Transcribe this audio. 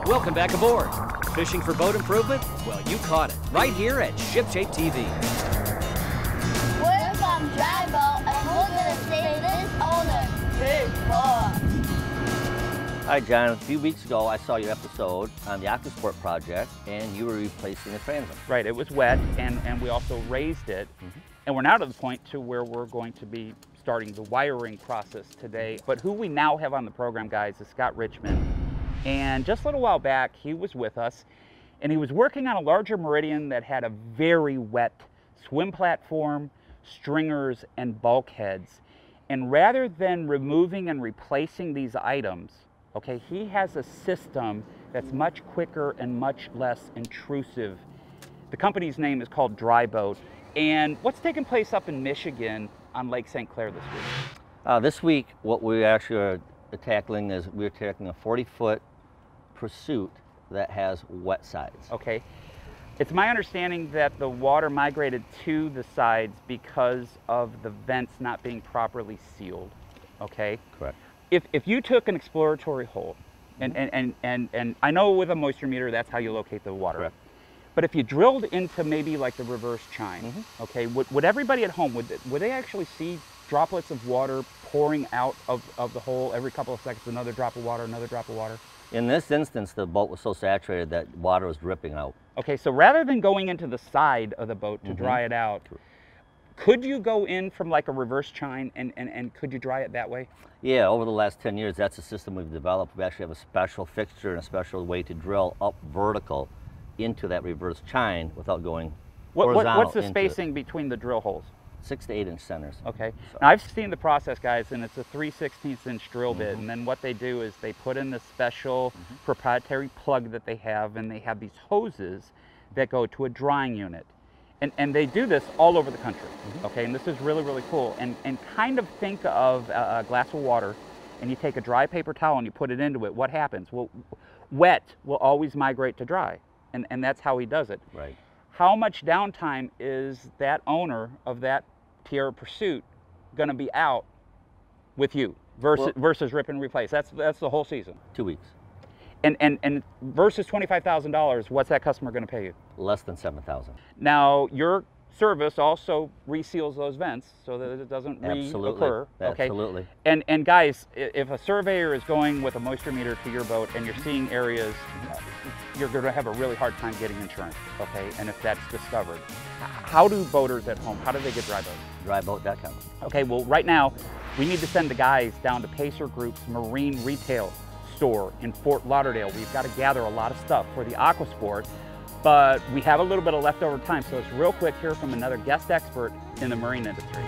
Welcome back aboard. Fishing for boat improvement? Well, you caught it right here at ShipShape TV. We're from Dryboat, and we're going to save this owner big bucks. Hi, John. A few weeks ago, I saw your episode on the Aquasport project, and you were replacing the transom. Right. It was wet, and we also raised it. And we're now to the point to where we're going to be starting the wiring process today. But who we now have on the program, guys, is Scott Richmond. And just a little while back, he was with us, and he was working on a larger Meridian that had a very wet swim platform, stringers, and bulkheads. And rather than removing and replacing these items, okay, he has a system that's much quicker and much less intrusive. The company's name is called Dryboat. And what's taking place up in Michigan on Lake St. Claire this week? This week, what we actually are tackling is we're tackling a 40-foot pursuit that has wet sides. Okay. It's my understanding that the water migrated to the sides because of the vents not being properly sealed. Okay? Correct. If you took an exploratory hole, and I know with a moisture meter that's how you locate the water. Correct. But if you drilled into maybe like the reverse chine, okay, would everybody at home, would they actually see droplets of water pouring out of the hole every couple of seconds, another drop of water, another drop of water? In this instance, the boat was so saturated that water was dripping out. Okay, so rather than going into the side of the boat to dry it out, could you go in from like a reverse chine and could you dry it that way? Yeah, over the last 10 years, that's a system we've developed. We actually have a special fixture and a special way to drill up vertical into that reverse chine without going horizontal. What's the spacing between the drill holes? 6 to 8 inch centers. Okay. So. Now I've seen the process, guys, and it's a 3/16 inch drill bit, and then what they do is they put in this special proprietary plug that they have, and they have these hoses that go to a drying unit. And they do this all over the country, okay? And this is really, really cool. And kind of think of a glass of water, and you take a dry paper towel and you put it into it. What happens? Well, wet will always migrate to dry, and that's how he does it. Right. How much downtime is that owner of that Tierra Pursuit going to be out with you versus rip and replace? That's the whole season. 2 weeks. And versus $25,000, what's that customer going to pay you? Less than $7,000. Now, your service also reseals those vents so that it doesn't reoccur. Okay? Absolutely. And guys, if a surveyor is going with a moisture meter to your boat and you're seeing areas, you're going to have a really hard time getting insurance, okay? And if that's discovered. How do boaters at home, how do they get Dryboat? Dryboat.com. Okay, well, right now, we need to send the guys down to Pacer Group's Marine Retail store in Fort Lauderdale. We've got to gather a lot of stuff for the Aquasport, but we have a little bit of leftover time, so it's real quick here from another guest expert in the marine industry.